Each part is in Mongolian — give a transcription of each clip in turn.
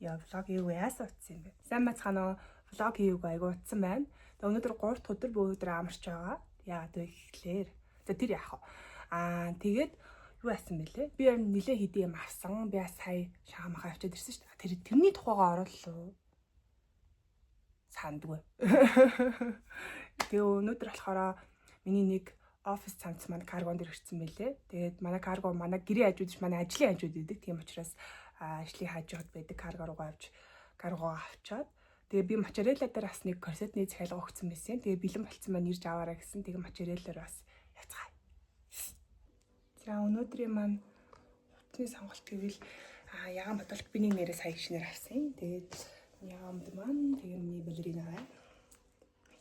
Яа, влог юу яасан утсан юм бэ? Сайн бацгаана уу? Влог хийв айгу утсан байна. Тэгээ өнөөдөр 3 дахь өдөр бүгд амарч байгаа. Яагаад вэ гэхлээр за тэр яах вэ? Тэгээд юу яасан бэлээ? Би нилээ хэдий юм авсан. Би сая шаамахаа авчиад ирсэн шүү дээ. Тэрний тухайгаа оруулаа. Сандгүй. Тэгээ өнөөдөр болохоор миний нэг офис цамц маань каргонд ирсэн байлээ. Тэгээд манай карго манай гэрээ хажууд ш манай ажлын хажууд идэг. Тийм учраас ажлын хажууд байдаг карго руугаа авч каргоо авчаад тэгээ би моцарелла дээр бас нэг корсетны захиалга өгсөн байсан. Тэгээ бэлэн болцсон байна ирж аваарай гэсэн. Тэгээ моцареллаар бас яцгаая. За өнөөдрийн маань утасны сонголт гэвэл ягаан бодолт биний нэрээ сая гişнэр авсан. Тэгээд яамд маань тэгээ миний балерина байна.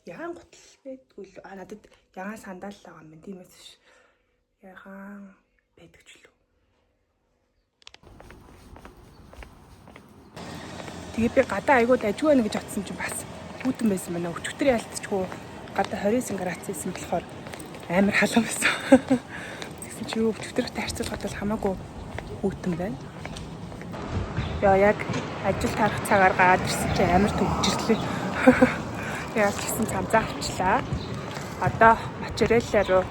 Ягаан гутал байдгүй л надад ягаан сандал байгаа юм. Тиймээс ш ягаан байдаг ч лөө. Тэгээ би гадаа айгууд ажгүй байна гэж бодсон чинь бас хүүтэн байсан байна. Өчтөр ялцчихгүй гадаа 29 градус байсан болохоор амар халуун байсан. Тэгсэн чи юу өчтөртэй харьцуулахад бол хамаагүй хүүтэн байна. Яг ажил тарах цагаар гаад ирсэн чи амар төвжирлээ. Яг гэсэн цамцаа авчлаа. Одоо моцарелла руу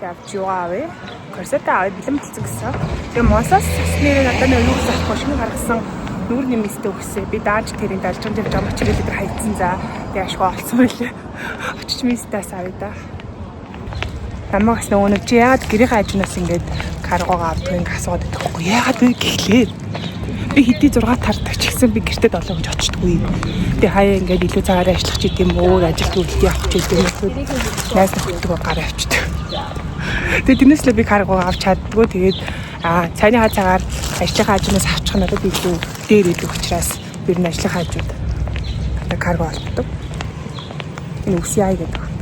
явж юугаа авъя. Корсета авъя бэлэн болсон гэсэн. Тэгээ монсоос нэр надад нэг юу засахгүй шинэ гаргасан нүүр нэмэстэй өгсөн. Би дааж тэрийн далжин дээр моцарелла дээр хайцсан за. Тэгээ ашгүй олцсон байлээ. Очиж мистаас авъя да. Намаас нөгөө чи яагаад гэрийнхээ хажуунаас ингээд каргоогоо авдаг ингэ асууад байхгүй. Яагаад вэ гэхлээр би хэдий 6 тардаг ч гэсэн би гэртээ 7 гэж очтдгүй. Би хаяа ингээд илүү цагаараа ажиллах ч гэдэм өөр ажилт үйлдэл явах ч гэдэм найз нөхдөдөө гараа авчдаг. Тэгээ тэрнээсээ би каргоо авч чаддгүй. Тэгээд цайны цагаар ажлын хажуунаас авчих надад илүү дээр илүү учраас би энэ ажлын хажууд карго олддог. Энэ UCI гэдэг юм.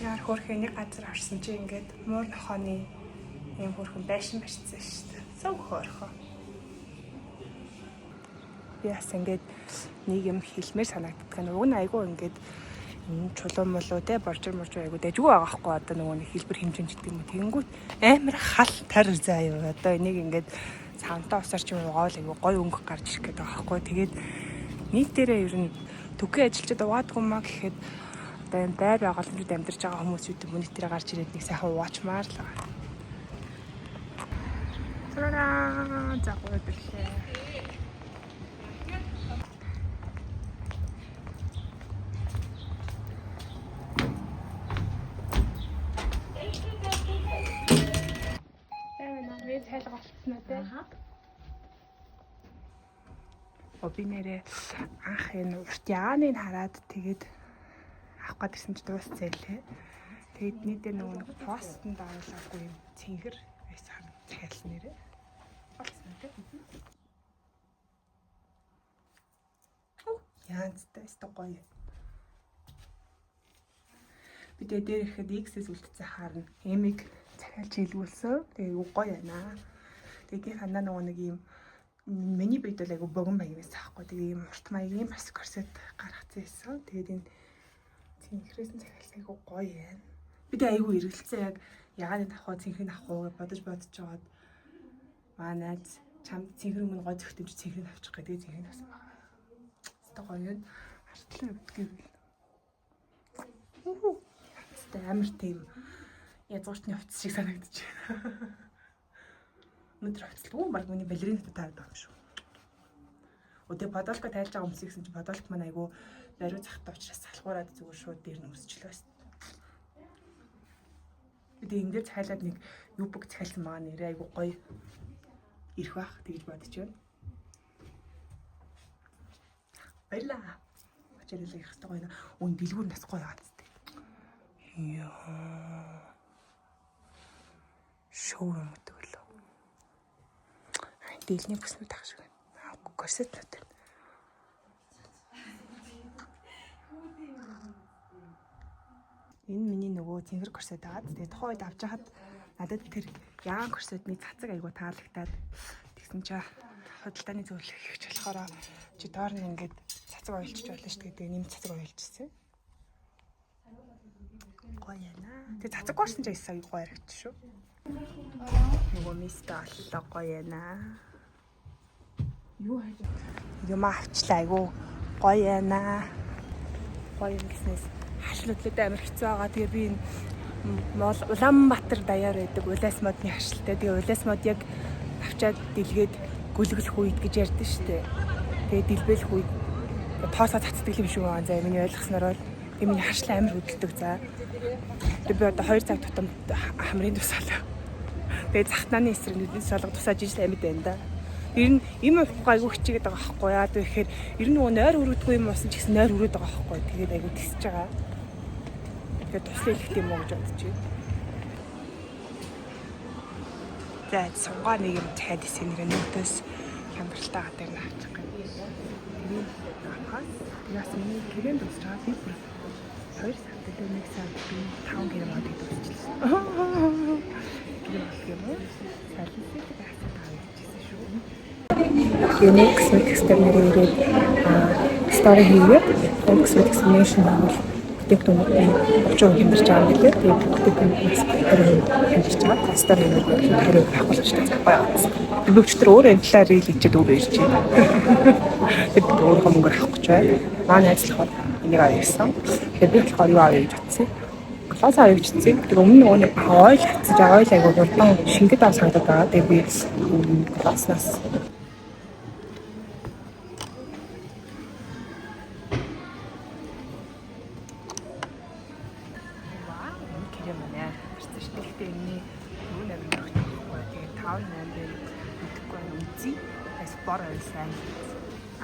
Яар хөрхөө нэг газар орсон чи ингээд муур нохооны юм хөрхөн байшин барьсан шүү дээ. Зөв хөрхөө. Яас ингээд нэг юм хэлмээр санагддаг. Уг нь айгүй ингээд чулуун молоо те боржир айгүй дэжгүй байгаа хгүй одоо нөгөө нэг хэлбэр хэмжээнд гэдэг юм. Тэнгүүт амар хал тар заяа. Одоо энийг ингээд цаантаа усаар ч юм угаал айгүй гой өнгө гарч ирэх гэдэг байгаа хгүй. Тэгээд нийт дээрээ ер нь төгөө ажилчид угаадгүй маа гэхэд одоо энэ байр байгууламжууд амьдарч байгаа хүмүүсүүд мөн тэрэ гарч ирээд нэг сайхан угаачмаар л байгаа. Тараа загвар дэлхээ. Хайлга болчихсон үү те. Би нэрээ анх энэ урт яаныг хараад тэгээд авах гээд ирсэн чи дуусцаа лээ. Тэгээд нийтээ нөгөө нэг постнд оруулаагүй юм цэнгэр байсан захиалсан нэрээ. Болцсон үү те. Яанцтай өстө гоё. Би тэгээд дээр ирэхэд X-с үлдсэн харна. Эмиг захиалж хэлүүлсэн. Тэгээ гоё байна. Тэгээ ханаа нөгөө нэг юм миний бид бол айгу богон баян байсан аахгүй. Тэгээ юм урт маягийн бас корсет гаргацсан байсан. Тэгээд энэ цэнхрээсэн захиалсан айгу гоё байна. Би тэгээ айгу эргэлцээ яг яагаад авах цэнхрийг авах уу бодож жоод манайд чамд цэнхэр өмнө гой зөхтөмж цэнхрийг авчих гэдэг цэнхрийг авсан байна. Өстө гоё юм. Артлаа өвдгийвэл. Амар тийм язгууртны хувцас шиг санагдаж байна. Өнөөдөр хувцалгүй баг миний балеринад таард байгаа юм шүү. Өдөө подолко тайлж байгаа хүмүүс гэсэн чинь подолк маань айгу бариу захтай учраас салхуураад зүгээр шууд дээр нь өсчлөө байсан. Би энэ дээр цайлаад нэг юбг цайлсан байгаа нэрээ айгу гоё ирэх бах тэгж бодож байна. Баярлаа. Очирэл их хэвээр гоё. Өн дэлгүүр нас гоё аа. Яа. Шоу юм өдөглөө. Дэлний бүснүүд ах шиг байна. Корсетнууд байна. Энэ миний нөгөө цэнгэр корсет аваад тэгээ тухайн үед авч хаад надад тэр яан корсетны цацаг айгу таалагтаад тэгсэн чи худалдааны зөвлөх ихч болохоор чи доор нь ингээд цацаг ойлчиж болно шүү дээ. Тэгээ нэм цацаг ойлчсан. Гоё яана. Тэгээ цацаг гоорсон ч ясаа гоё харагч шүү. Нөгөө миста аллаа гоё яана. Юу хайж юм авчлаа айгу гоё яана. Гоё юм гэснээс хашлуудлууд амар хэцүү байгаа. Тэгээ би энэ Улаанбаатар даяар байдаг улаас модны хашлтаа. Тэгээ улаас мод яг авчаад дэлгээд гүлгэлэх үед гэж ярьдэн штэ. Тэгээ дэлбэлэх үед тоосоо цацдаг юм шиг байгаа. За миний ойлгосноор бол тэгээ миний хашлаа амар хөдөлдөг. За тэгээ би одоо 2 цаг тутамд хамрын тусаалаа. Тэгээ захтааны эсрэг нүднээс солго тусааж ижил амьд байна да. Ер нь им авахгүй хичээгээд байгаа байхгүй яа тэгэхээр ер нь нөгөө нойр өрөөдгүй юм усан ч гэсэн нойр өрөөд байгаа байхгүй. Тэгээд айгу тисэж байгаа. Тэгээд туслах хэлэх юм уу гэж бодож байна. За сунгаа нэг юм цайд исэн нэр нөтөөс хямдралтай гадаг наачих гэх юм. Тэгээд авахаас яас миний гэрээнд дуусраа би 2 сард дээр 1 сард би 5 гэрээ модыг дуусчихсан. Гэрээ юм уу? Салисыг даасан тавьчихсан шүү. Unique Switch-тэй нэрээр story хийгээд Unique Switch-ation бол бүтээгдэхүүн 30% хэмжиж байгаа юм билээ. Тэгээд бүтээгдэхүүнээс 20% хэмжиж байгаа. Story нэрээр 20% авахулчтай захгүй яасан. Бүлэгчдэр өөр энэ талаар ил ичээд өөр ирж байна. Тэгээд өөр хөнгөр авах гэж байна. Манай ажиллахад энийг авчихсан. Тэгээд би болохоор юу авъя гэж бодсон. Класс авчихсан. Тэгээд өмнө нөгөө нэг ойл хатсаж ойл айгуу хурдан шингэд авах санагдаад байгаа. Тэгээд би класснаас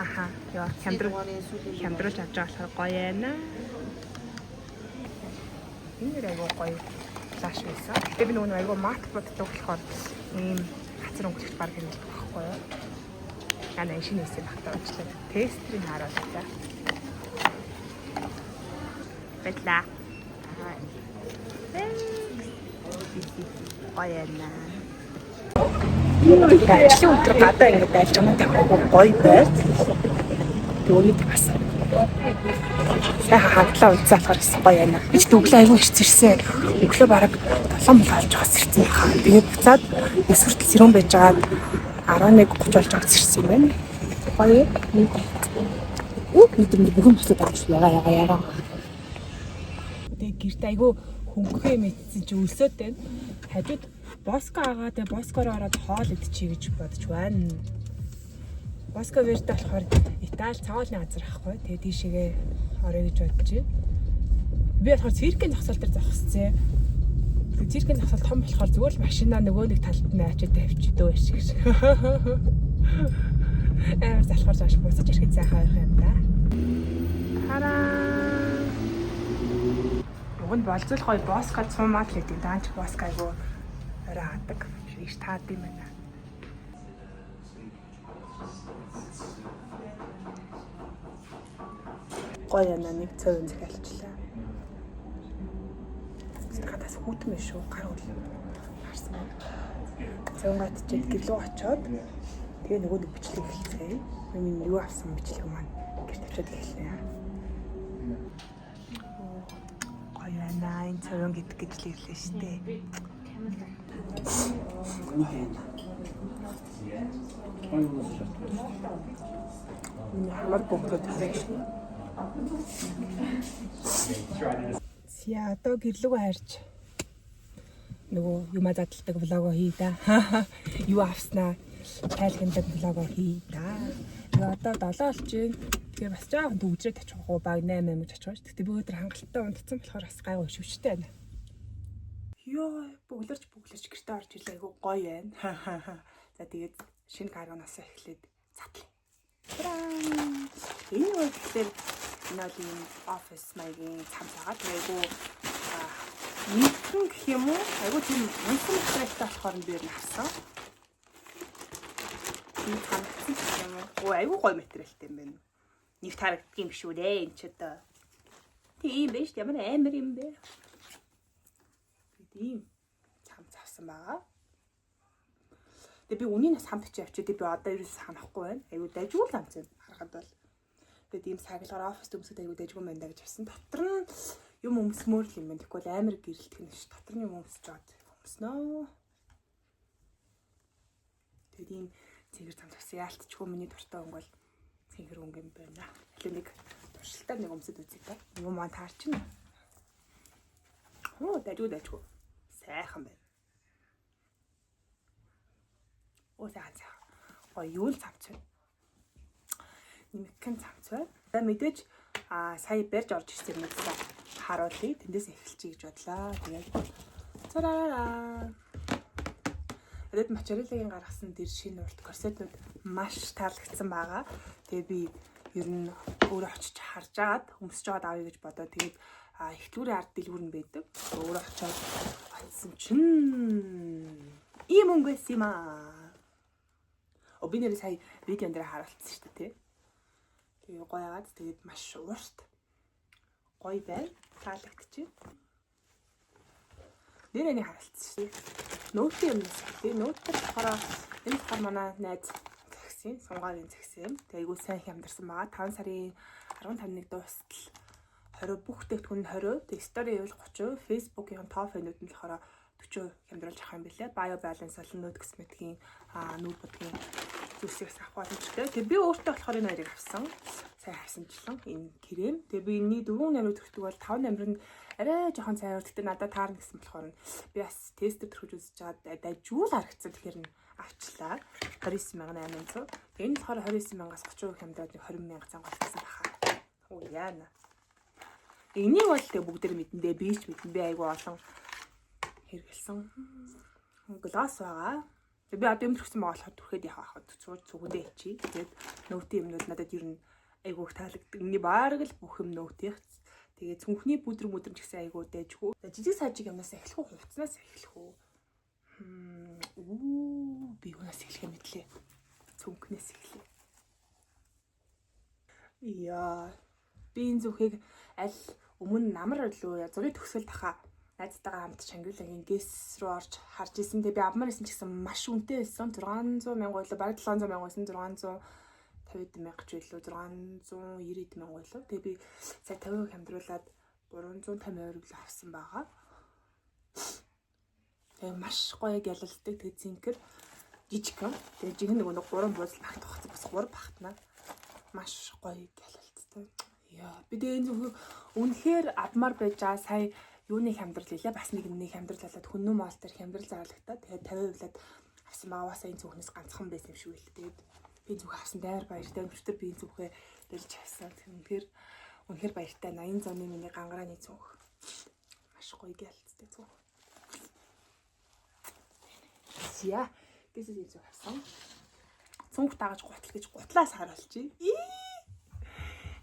аха яа хямдралж авч байгаа болохоор гоё яана. Энэ айгуу гоё флаш байсан. Гэтэ би нөгөө айгуу мат боддог болохоор ийм хацар өнгөлөгч баг юм байхгүй юу? Яна шинэ хэсэг багтаа уучлаа. Тестрийг хараад та. Бэтлаа. Гоё яана. Ажлын өдөр гадаа ингэж байж байгаа юм гоё байц. Төвөнд бас. Сайхан хандлаа унцаалахаар гэсэн гоё яана. Би ч өглөө аягүй ирсэн. Өглөө бараг 7 бол болж байгаас ирсэн хаа. Тэгээд буцаад эсвэртэл сэрүүн байж байгаа 11:30 болж байгаас ирсэн юм байна. Гоё. Нийтдээ бүгэн босоод авч ягаа. Тэгээд гэрт аягүй хөнгөхөө мэдсэн чи өлсөд байна. Хажууд Боско агаа тэгээ Боскороо ороод хоол идчихье гэж бодож байна. Боско Верде болохоор Итали цагаалны газар ахгүй. Тэгээ тийшээгээ орё гэж бодож байна. Би болохоор циркийн зогсоол дээр зогсцээ. Тэгээ циркийн зогсоол том болохоор зүгээр л машинаа нөгөө нэг талд нь ачаад тавьчихдөө байж гэж. Залхуур зааш буцаж ирэхэд сайхан байх юм да. Хараа. Уг нь болцол гоё Боско цумаад л гэдэг. Даанч Боско айгу раадаг. Шиш таад юм байна. Гоё яна нэг цовын захиалчлаа. Хатас хүүтэн биш шүү. Гар үл харсан байна. Цовгат чид гэрлөө очоод тэгээ нөгөө нэг бичлэг эхэлцгээе. Миний юу авсан бичлэг маань гэрт очоод эхэлнэ. Гоё яна энэ цовын гэдэг гэж л ирлээ шүү дээ. Хамар богдод тавьчихсан. Сия одоо гэрлүүгөө харж нөгөө юмаа задалдаг влогоо хий да. Юу авснаа тайлхнадаг влогоо хий да. Тэгээ одоо 7 болж байна. Тэгээ бас жоохон төгжрээд очих уу баг 8 гэж очих ш. Тэгтээ би өдөр хангалттай унтцсан болохоор бас гайгүй шивчтэй байна. Йоо бүглэрч гэртээ орж ирлээ айгу гоё байна. За тэгээд шинэ гаруунаас эхлээд задлаа. Энэ бол тэгэхээр энэ офис маягийн цамцаагаа тэгээгүй нэгэн гэх юм уу? Айгу тийм үнсэн материалтай болохоор би ер нь харсан. Энэ цамцсан гэх юм уу? Айгу гоё материалтай юм байна. Нэг тарагддаг юм шүү дээ энэ ч одоо. Тийм байж ямар амар юм бэ? Тийм цамц авсан байгаа. Тэгээ би үнийн нас хамт чи авчиад би одоо ерөөс санахгүй байна. Айгу дайгуул цамц юм харахад бол. Тэгээд ийм саглаар оффист өмсөд айгу дайгуул байна гэж авсан. Дотор нь юм өмсмөр л юм байна. Тэгвэл амар гэрэлтэх нь ш. Дотор нь юм өмсөж жаад өмснөө. Тэгээд ийм Цэнгэр цамц авсан. Яалтчгүй миний дуртай өнгө бол цэнгэр өнгө юм байна. Хөлөө нэг туршилтаар нэг өмсөд үзье та. Юм маань таарч байна. Оо дажгүй. Сайхан байна. Оо сайхан. Юу л цамц вэ? Нэмэгхэн цамц вэ? За мэдээж сая барьж орж ирсэн юм даа. Харуулъя. Тэндээс эхэлчихье гэж бодлоо. Тэгээд цараа. Эд материалын гаргасан дэр шинэ урт корсетууд маш таалагдсан байгаа. Тэгээ би ер нь өөрөө очиж харж агаад өмсөж аваад авъя гэж бодоод тэгээд эхлүүрийн ард дэлгүүр нь байдаг. Өөрөө очиод атсан чинь ийм өнгө байсан юм аа. Би нэр сая видеон дээр харуулсан шүү дээ. Тэгээ гоё агаад тэгээд маш урт гоё байна. Таалагдчих. Нэрээ харуулсан шүү дээ. Ноутын юмнаас тий ноуттай болохоор энэ болохоор манай найз загсан сунгаарын загсан юм. Тэгээ айгуу сайн хямдарсан байгаа. 5 сарын 15-ны дуустал 20 бүх тэтгэн 20, тэг стори ивэл 30, фейсбુકийн топ фэнүүд нь болохоор 40% хямдруулж авах юм билээ. Bio balance болон нүүд косметикийн нүүд будгийн зүйлсээс авах боломжтой. Тэг би өөртөө болохоор энэ хоёрыг авсан. Сайн хайсанчлан энэ крем. Тэг би энэний 4 намрыг төртөг бол 5 намр нь арай жоохон цайвар. Гэтэ надад таарна гэсэн болохоор би бас тестер төрөж үзэж чаад дажгүй л харагдсан. Тэгэхээр авчлаа. 29800. Тэг энэ болохоор 29000-аас 30% хямдраад 20000 цанг болсон баха. Оо яана. Энийг бол тэг бүгдээр мэдэндээ би ч мэдэн би айгу олон хэрэгэлсэн. Гласс байгаа. Би одоо юм төрсөн байгаа болохоор түрхэд явах хаад зүгэндээ ичи. Тэгээд нөтийн юмнууд надад ер нь айгу их таалагддаг. Миний баг л бүх юм нөтийн. Тэгээд цүнхний бүдэр ч гэсэн айгу дайжгүй. Жижиг сажиг юмнаас эхлэх үү, хувцснаас эхлэх үү? Би юунаас эхлэх юм мэдлээ. Цүнхнээс эхлэе. Яа. Би энэ зүхийг аль өмнө намар лөө зургийг төгсгөл тахаа найзтайгаа хамт Шангилагийн гэс рүү орж харж исэн. Тэгээ би авмаар исэн ч гэсэн маш үнэтэй байсан. 600 мянга байлаа. Бараг 700 мянга байсан. 650 мянга ч байлаа. 690 мянга байлаа. Тэгээ би сая 50% хямдруулаад 350 еврог л авсан байгаа. Тэгээ маш гоё гялалдаг. Тэгээ зинкэр жижигхэн. Тэгээ жинхэнэ нөгөө 3 буузал багт багцсан. Бас 3 багтнаа. Маш гоё гялалдтай. Яа, би тэгээ энэ зөвхөн үнэхээр авмаар байж байгаа. Сая юуны хямдрал илээ бас нэг хямдралаад хүннүү моол төр хямдрал зарлагтаа тэгээд 50%-аад авсан мааваасаа энэ зүгнээс ганцхан байсан юм шиг байл. Тэгээд би зүг авсан дайр баяртай өнөртөр би зүгөө дэлж авсан. Үнэхээр баяртай 80 зооны миний гангарааны зүг. Маш гоё гэлцтэй зүг. Яа, гэсэн зүг авсан. Цүнх дагаж гутал гэж гутлаас харуулчих.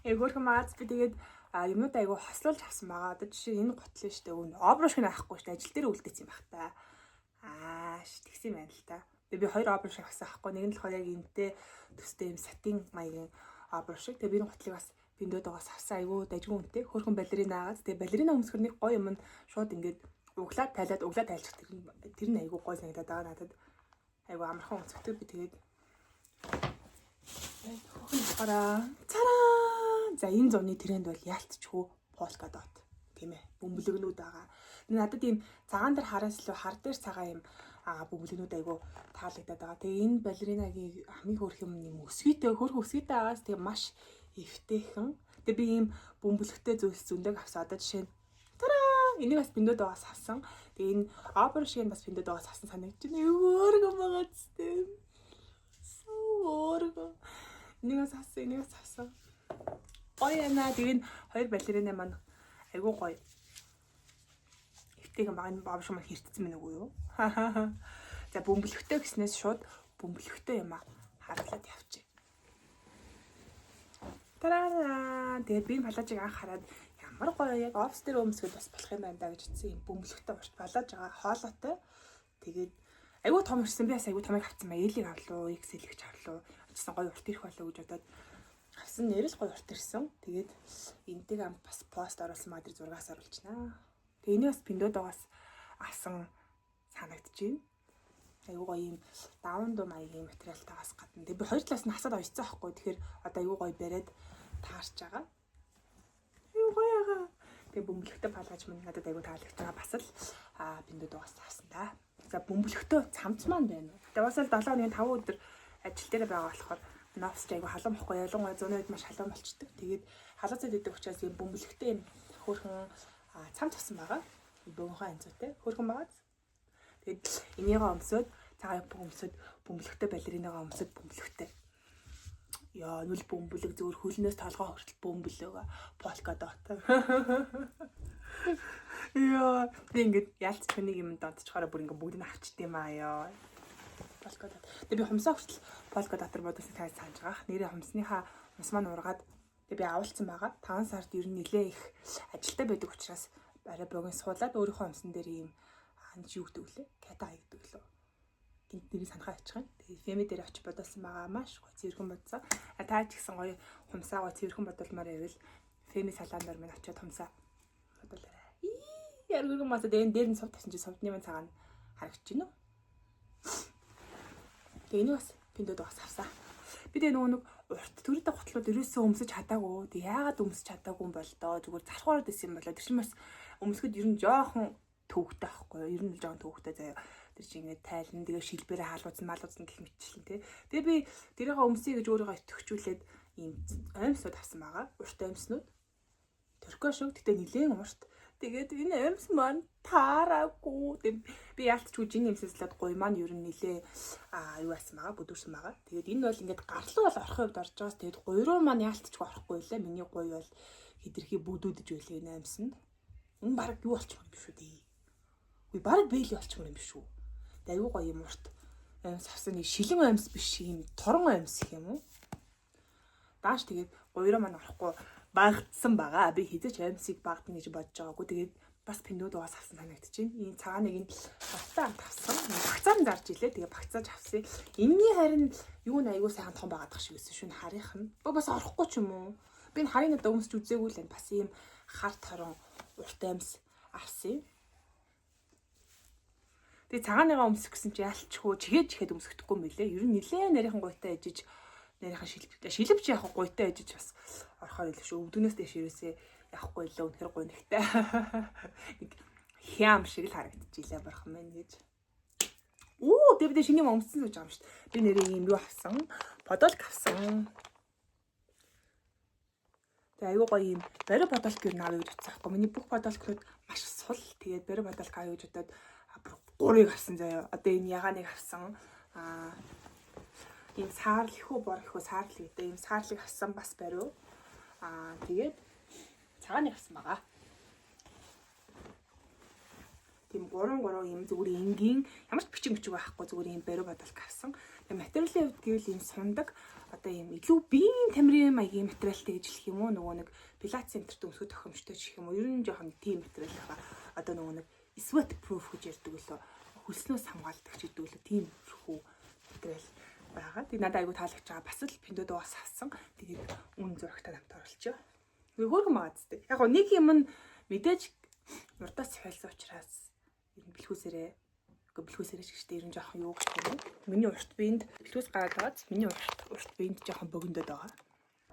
Эгөрх маац би тэгээд юмнууд айгу хослуулж авсан байгаа. Одоо жишээ энэ гутлаа штэ өвн обруш гэнэ авахгүй штэ ажил дээр үлдээсэн юм бах та. Тэгсэн юм байна л та. Тэгээ би 2 обруш авсан авахгүй. Нэг нь болохоор яг энтэй төстэй юм сатин маягийн обруш. Тэгээ би энэ гутлыг бас биндөөдоогоос авсан айгу дажгүй үнэтэй. Хөрхөн балерина агаад. Тэгээ балерина өмсгөр нэг гоё юм нь шууд ингээд углаад тайлчих тэр нь айгу гоё санагдаад байгаа надад. Айгу амархан өмсгөтэй би тэгээд хөрхөн цараа. За энэ зуны тренд бол яалтчгүй полка дот тийм ээ бөмбөлөгнүүд байгаа. Надад ийм цагаан дээр хараас илүү хар дээр цагаан ийм бөмбөлөгнүүд айгу таалагдаад байгаа. Тэгээ энэ балеринагийн хамгийн хөөрх юм юм өсвийтэй байгаас тэгээ маш эвтэйхэн. Тэгээ би ийм бөмбөлөгтэй зүйлс зөндөг авсан. Одоо жишээ нь тараа энийг бас биндөөдоогоос авсан. Тэгээ энэ обруш шиг бас биндөөдоогоос авсан санагдаж байна. Өөргөө байгаа зү. Өөргөө. Энийг авсан. Гоё яна тэгээд 2 балерина маань айгуу гоё. Эвтэйхэн баг энэ баавш маань хэртцсэн мэн үгүй юу? За бөмбөлөгтэй гэснээс шууд бөмбөлөгтэй юм харлаад явчих. Тараа тэгээд би палажиг анх хараад ямар гоё яг офс дээр өмсгөл бас болох юм байна да гэж хэлсэн. Юм бөмбөлөгтэй урт палаж байгаа хоолойтой. Тэгээд айгуу том ирсэн би бас айгуу томыг авсан маа. Элийг авлуу, XL-ийг ч авлуу. Очсон гоё урт ирэх болоо гэж бодоод авсан нэрэл гоё урт ирсэн. Тэгээд энтэйг бас пост оруулсан маа тэр зургаас оруулчихнаа. Тэгээ энийг бас биндөөдоогоос авсан санагдаж байна. Айгуу гоё юм даун дуу маягийн материалтайгаас гадна. Тэгээ би 2 талаас нь хасаад ойцсон байхгүй. Тэгэхээр одоо айгуу гоё бариад таарч байгаа. Айгуу гоё яага. Тэгээ бөмбөлөгтэй палаж минь надад айгуу таалагдж байгаа. Бас л биндөөдоогоос авсан да. За бөмбөлөгтэй цамц маань байна. Тэгээ бас л 7 өдрийн 5 өдөр ажил дээр байгаа болохоор офс айгу халуун бохгүй ялангуяа зуны үед маш халуун болчдөг. Тэгээд халуун цайд идэх учраас юм бөмбөлөгтэй юм хөөрхөн цам цасан байгаа. Бөөнхөн анцуутай хөөрхөн байгаа. Тэгээд энийгээ өмсөд цагаан өмсөд бөмбөлөгтэй балеринагаа өмсөд бөмбөлөгтэй. Яа нүл бөмбөлөг зөвөр хөлнөөс толгой хүртэл бөмбөлөг полка дот. Яа тэгээд ялц хүнийг юм донцохоор бүр ингээ бүгдийг авчт юм аа яа. Полка дот. Тэгээд би хумсаа хүртэл полка дотор бодсон тайз санаж байгаа. Нэрээ хумсныхаа хумс маань ургаад тэгээд би авалцсан байгаа. 5 сард ер нь нэлээ их ажилтай байдаг учраас арай богино суулаад өөрийнхөө хумсан дээр ийм юу гэдэг вүлээ? Ката гэдэг лөө. Гинт нэрийг санахаа очих юм. Тэгээд фэми дээр очиж бодсон байгаа маш гоё цэвэрхэн бодсон. Та ч гэсэн гоё хумсаа гоё цэвэрхэн бодолмоор ивэл фэми салаанаар минь очиод хумсаа бодолоо. Яргуу масаа дээр нь сувд тавьсан чи сувдны маань цагаан харагдаж байна уу? Тэгээ энэ бас пиндод бас авсан. Би тэгээ нөгөө нэг урт төрөйтэй готлууд ерөөсөө өмсөж чадаагүй. Тэг яагаад өмсөж чадаагүй юм бол доо зүгээр зархуураад исэн юм болоо. Тэр чинь бас өмсгөд ер нь жоохон төвөгтэй байхгүй юу? Ер нь жоохон төвөгтэй заяа. Тэр чинь ингээд тайлна тэгээ шилбэрээ хаалгуузна малгуузна гэх мэтчлэн тий. Тэгээ би тэрийгээ өмсөе гэж өөрийгөө итгэвчүүлээд ийм амьсууд авсан байгаа. Урт амьснууд. Төркөө шиг тэгтээ нилээн урт. Тэгээд энэ амьс маань таараагүй. Би яалтчгүй жин юмсэслээд гуй маань ер нь нилээ юу асан байгаа, бүдүүрсэн байгаа. Тэгээд энэ бол ингээд гарлуу бол орохын хувьд орж байгаас тэгээд гуй руу маань яалтчгүй орохгүй лээ. Миний гуй бол хидэрхий бүдүүдэж байлээ энэ амьсанд. Энэ баг юу болчих юм биш үү дээ. Үгүй баг бэйли болчих юм биш үү. Тэгээд аюу гоё юм урт. Амьс авсаны шилэн амьс биш юм торон амьс гэх юм уу? Дааш тэгээд гуй руу маань орохгүй багтсан байгаа. Би хизээч амьсыг багдана гэж бодож байгаагүй. Тэгээд бас пиндууд угаас авсан санагдчихээн. Энэ цагааныг нь багтаа авсан. Багцаар нь зарж илээ. Тэгээд багцааж авсан. Энэний харин юу н аягүй сайхан том байгаадах шиг өссөн шүн харийнх нь. Бас орохгүй ч юм уу. Би энэ харийн надад өмсч үзээгүй л энэ бас ийм хар торон урт амьс авсан. Тэгээд цагааныгаа өмсөх гэсэн чи ялчгүй чихэд өмсөхдөггүй юм билээ. Ер нь нилээн нарийнхан гуйтай ижиж нарийнхан шилбэж явах гуйтай ижиж бас орохоор илүү шүү. Өвдөнөөс дэш ерөөсөө явахгүй лөө үнэхэр гуй нэгтэй. Нэг хям шиг л харагдчихлаа барах мэн гэж. Оо тэр шиний өмссөн гэж байгаа юм шүү дээ. Би нэрээ юм юу авсан? Подолк авсан. Тэгээ аюу гоё юм. Бари подолк юу наваа гэж утсан байхгүй. Миний бүх подолкнууд маш сул. Тэгээд бари подолк аюу гэж удаад 3-ыг авсан заяа. Одоо энэ ягааныг авсан. Ийм саарл ихүү бор ихүү саарл гэдэг ийм саарлыг авсан бас бариу. Тэгээд цагааныг авсан байгаа. Тийм 3 ийм зүгээр энгийн ямар ч бичиг байхгүй зүгээр ийм бариу бодолк авсан. Тэгээд материалын хувьд гэвэл ийм сундаг одоо ийм илүү биеийн тамирын маягийн материалтай гэж хэлэх юм уу? Нөгөө нэг пилат центрт өмсгөх тохиомжтой ч гэх юм уу? Ер нь жоохон тийм материал байгаа. Одоо нөгөө нэг sweat proof гэж ярьдаг лөө. Хөлснөөс хамгаалдаг ч гэдэг лөө. Тийм хүү материал байгаа. Тэгээд надад айгу таалагч байгаа. Бас л пиндод угаас авсан. Тэгээд үн зурагтай намт оруулчих. Үгүй хөөрхөн байгаа зү. Яг нэг юм нь мэдээж урдаас цахиалсан учраас энэ бэлхүүсээрээ ч гэжтэй ер нь жоохон юу гэх юм. Миний урт биенд бэлхүүс гараад байгааз миний урт биенд жоохон богиндод байгаа.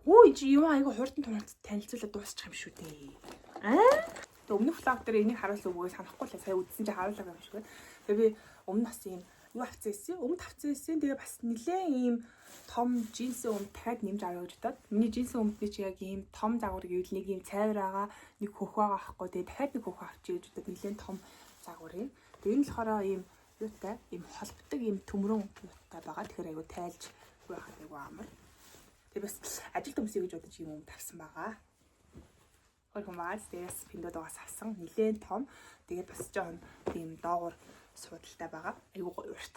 Өө чи юу айгу хурдан танилцуулаад дуусчих юм шүү дээ. Өмнөх влог дээр энийг харуулсан үгээс санахгүй л сая үзсэн чи харуулсан юм шиг байна. Тэгээ би өмнө бас юм юу авцсан байсан. Өмнө тавцсан байсан. Тэгээ бас нэлээд ийм том джинсийн өмд дахиад нэмж авъя гэж бодоод. Миний джинсийн өмдний чи яг ийм том загвар гэвэл нэг ийм цайвар байгаа, нэг хөх байгаа аахгүй. Тэгээ дахиад нэг хөх авчиж гэж бодоод нэлээд том загвар юм. Тэгээ энэ болохоор ийм юутай ийм холбдог ийм төмрөн юутай байгаа. Тэгэхээр айгу тайлж байхад айгу амар. Тэгээ бас ажил төмсөй гэж бодож ийм өмд тавьсан байгаа. Хөрхөн бааз дээрээс пиндод угаас авсан нилээн том. Тэгээд бас жоохон тийм доогуур суудалтай байгаа. Айгу гоё урт.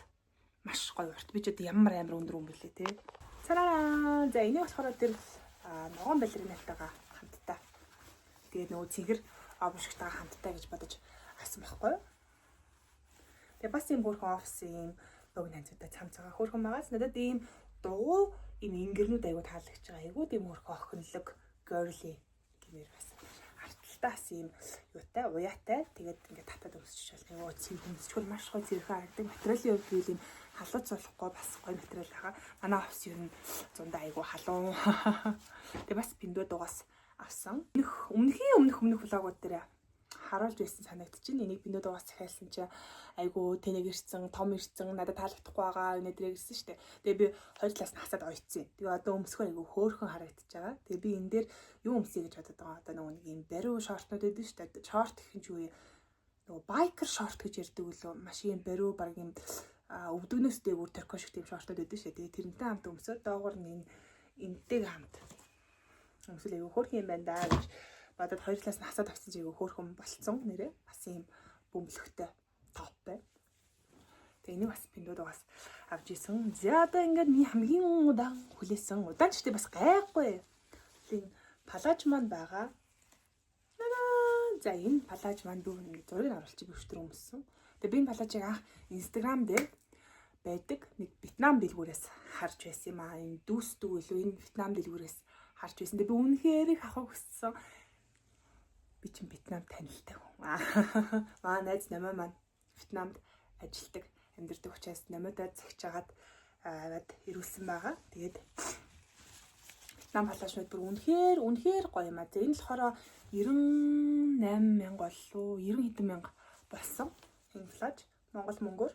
Маш гоё урт. Би ч одоо ямар амар өндөр юм бэлээ те. Цараа. За энийг болохоор тэр ногоон балеринатайгаа хамтдаа. Тэгээд нөгөө цэнхэр обшигтайгаа хамтдаа гэж бодож авсан байхгүй юу? Тэгээд бас ийм хөрхөн офисын богино ханцуудаа цамцаага хөрхөн байгаас надад ийм дугуй ийм ингэрнүүд айгу таалагч байгаа. Айгу тийм хөрхөн охинлог girly гэмээр бас арталтаас ийм юутай уяатай тэгээд ингээд татаад өмсчих болно. Йоо цэвэр өмсчихвэл маш гоё цэвэрхэн харагдаг. Материалын хувьд гэвэл ийм халууц болохгүй бас гоё материал байгаа. Манай офис ер нь зундаа айгу халуун. Тэгээд бас пиндод угаас авсан. Өмнөх влогууд дээр харуулж байсан санагдчихэв. Энийг би нөдөө бас захиалсан чи айгу тэнэг ирсэн, том ирсэн, надад таалагдахгүй байгаа өнөдөр ирсэн шүү дээ. Тэгээ би хоёр талаас нь хасаад ойцсон. Тэгээ одоо өмсгөр айгу хөөхөн харагдаж байгаа. Тэгээ би энэ дээр юу өмсөе гэж бодод байгаа. Одоо нөгөө нэг юм бариу шортнууд байдаг шүү дээ. Шорт гэх юм чи юу юм? Нөгөө байкер шорт гэж ярьдаг үлээ. Маш юм бариу баг юм өвдөгнөөс дээгүүр терко шиг тийм шортнууд байдаг шүү дээ. Тэгээ тэрнтэй хамт өмсөд доогуур нь энэтэйг хамт өмсөл айгу хөөрхөн юм байна даа гэж бодоод хоёр талаас нь хасаад авсан чиг хөөрхөн болцсон нэрээ бас юм бөмбөлөгтэй топ байна. Тэгээ энийг бас пиндууд бас авч исэн. За одоо ингээд миний хамгийн удаан хүлээсэн удаан ч тийм бас гайхгүй. Тэгээ палаж маань байгаа. За энэ палаж маань дүү нэг зургийг оруулчих биштэр өмссөн. Тэгээ би энэ палажийг анх Instagram дээр байдаг нэг Вьетнам дэлгүүрээс харж байсан юм аа. Энэ дүүсдэг үлээ энэ Вьетнам дэлгүүрээс харж байсан. Тэгээ би үнэхээр их авах хүссэн. Би чинь Вьетнам танилтай хүн. Маа найз намаа маань Вьетнамд ажилладаг, амьдардаг учраас намайдаа цагж агаад аваад ирүүлсэн байгаа. Тэгээд Вьетнам палажнууд бүр үнэхээр гоё юм аа. За энэ болохоор 98,000 боллоо. 90 хэдэн мянга болсон. Энэ палаж Монгол мөнгөөр.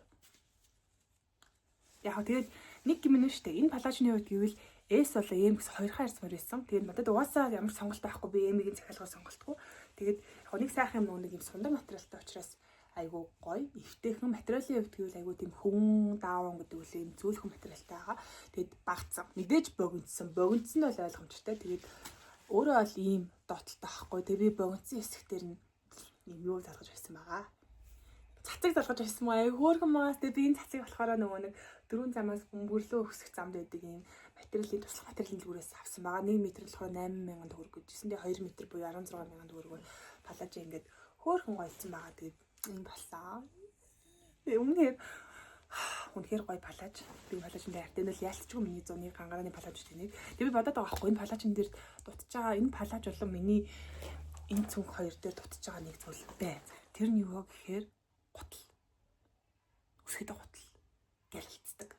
Яг тэгээд нэг юм нь шүү дээ. Энэ палажны хувьд гэвэл S болоо M гэсэн хоёрхан ярьсмаар байсан. Тэгээд надад угаасаа ямар сонголт байхгүй би M-ийн захиалгыг сонголтгүй. Тэгээд яг нэг сайхан юм нэг юм сундаг материалтай учраас айгу гоё. Эвтэйхэн материалын хувьд гэвэл айгу тийм хүн даавн гэдэг үл юм зөөлхөн материалтай байгаа. Тэгээд багцсан. Мэдээж богиноцсон. Богиноцсон нь бол ойлгомжтой. Тэгээд өөрөө бол ийм доотлолтой байхгүй. Тэгээд би богиноцсон хэсгээр нь юм юу залгаж байсан байгаа. Цацыг залгаж байсан маа айгу хөөрхөн маас. Тэгээд би энэ цацыг болохоор нөгөө нэг дөрвөн замаас бөмбөрлөө өсөх замд байдаг юм материалын туслах материалын дэлгүүрээс авсан байгаа. 1 м болохоор 8,000 төгрөг гэжсэн. Тэгээ 2 м буюу 16,000 төгрөгөөр палаж ингээд хөөрхөн гойлцсон байгаа. Тэгээд энэ болсон. Үнэхээр гоё палаж. Би палажин дээр арт энэ л яалтчгүй миний 100-ны гангарааны палаж тэнийг. Тэгээ би бодоод байгаа байхгүй энэ палажин дээр дутж байгаа. Энэ палаж болон миний энэ цүнх хоёр дээр дутж байгаа нэг зүйл бай. Тэр нь юу гэхээр гутал. Үсгэд гутал. Гялцдаг.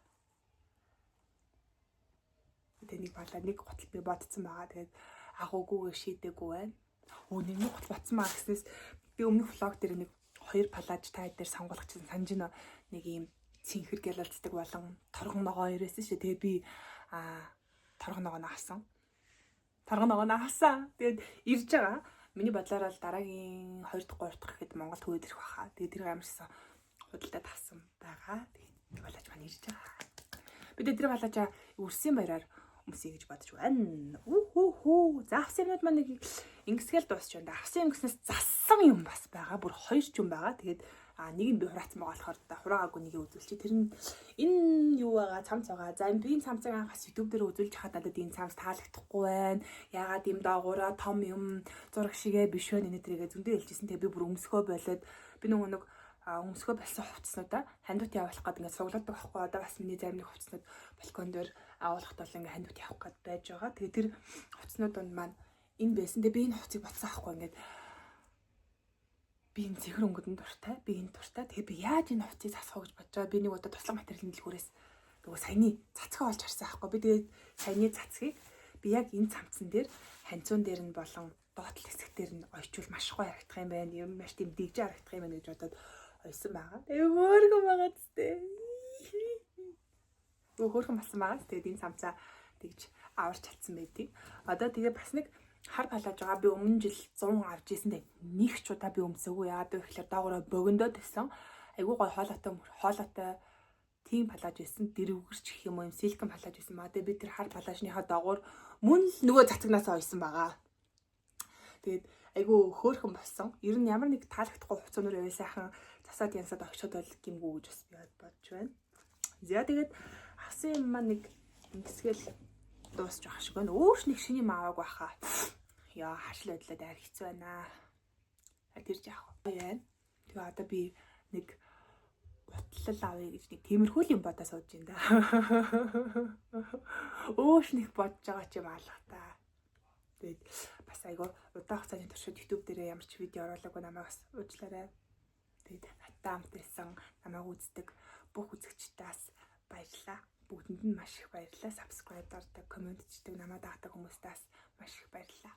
Тэгээ нэг палаж нэг гутал би бодсон байгаа. Тэгээд агуугүйгээр шийдээгүй байна. Нэг гутал батсан маа гэснээс би өмнөх влог дээр нэг хоёр палаж та дээр сонгуулгачихсан санаж нэг юм цэнхэр гялалцдаг болон торгон ногоо ирээсэн шүү. Тэгээ би торгон ногоо авсан. Тэгээд ирж байгаа. Миний бодлоор бол дараагийн 2 дахь 3 дахь гэхэд Монгол төвөд ирэх байхаа. Тэгээ тэр амарсан худалдаа тавсан байгаа. Тэгээд палаж маань ирж байгаа. Бид тэр палажаа үрсэн баяраар өмсөе гэж бодож байна. За авсан юмуд маань нэг ингэсгээл дуусч байна. Авсан юм гэснээс зассан юм бас байгаа. Бүр 2 ч юм байгаа. Тэгээд нэг нь би хураацсан байгаа болохоор хураагаагүй нэгээ үзүүлчих. Тэр нь энэ юу байгаа цамц байгаа. За би энэ цамцыг анхаас YouTube дээр үзүүлж хахад надад энэ цамц таалагдахгүй байна. Ягаад юм доогуура том юм зураг шигээ биш вэ нэ тэргээ зөндөө хэлжсэн. Тэгээ би бүр өмсгөө болоод би нэг өмсгөө болсон хувцснуудаа хандууд явуулах гээд ингээд суглаад байгаа байхгүй. Одоо бас миний зарим нэг хувцснууд балкон дээр агуулгад бол ингээд хандууд явах гээд байж байгаа. Тэгээ тэр хувцснууд маань энэ байсан. Тэгээ би энэ хувцыг ботсон байхгүй ингээд би энэ цэхэр өнгөдөнд дуртай. Би энэ дуртай. Тэгээ би яаж энэ хувцыг засах гэж бодож байгаа. Би нэг удаа туслах материалын дэлгүүрээс нөгөө саяны цацгаа олж харсан байхгүй. Би тэгээд саяны цацгийг би яг энэ цамцсан дээр ханцуун дээр нь болон доотлол хэсэг дээр нь ойчвол маш гоё харагдах юм байна. Юм маш тийм дэгж харагдах юм байна гэж бодоод ойсон байгаа. Тэгээ хөөргөн байгаа зү. Хөөргөн болсон байгаа. Тэгээд энэ цамцаа тэгж аварч чадсан байдгийг. Одоо тэгээ бас нэг хар палаж байгаа. Би өмнө жил 100 авч ирсэн дээ. Нэг ч удаа би өмсөөгүй. Яагаад вэ гэхээр доогоороо богиндоод байсан. Айгуу гоё хоолойтой тийм палаж байсан. Дэрвгэрч гэх юм уу, силикон палаж байсан. Тэгээ би тэр хар палажныхаа доогоор мөн л нөгөө цацагнаас ойсон байгаа. Тэгээд айгуу хөөрхөн болсон. Ер нь ямар нэг таалагдахгүй хуцаанаар байвал сайхан засаад янсаад огчод бол гимгүү гэж бас би бодож байна. За тэгээд авсан юм маань нэг ингэсгээл дуусч байгаа шиг байна. Өөрч нэг шиний мааваг байхаа. Яа хашил байдлаа дайр хэцүү байна. Тэр яах вэ? Тэгээ одоо би нэг гутлал авъя гэж нэг тиймэрхүү юм бодож сууж байна да. Өөрч нэг бодож байгаа ч юм алга та. Тэгээд бас айгаа удаан хугацааны туршид YouTube дээр ямар ч видео оруулаагүй намайг бас уучлаарай. Тэгээд хатаамт байсан намайг үздэг бүх үзэгчдээс баярлалаа. Бүгдэнд нь маш их баярлалаа. Subscribe дардаг, коммент хийдэг, намайг даадаг хүмүүстээс маш их баярлалаа.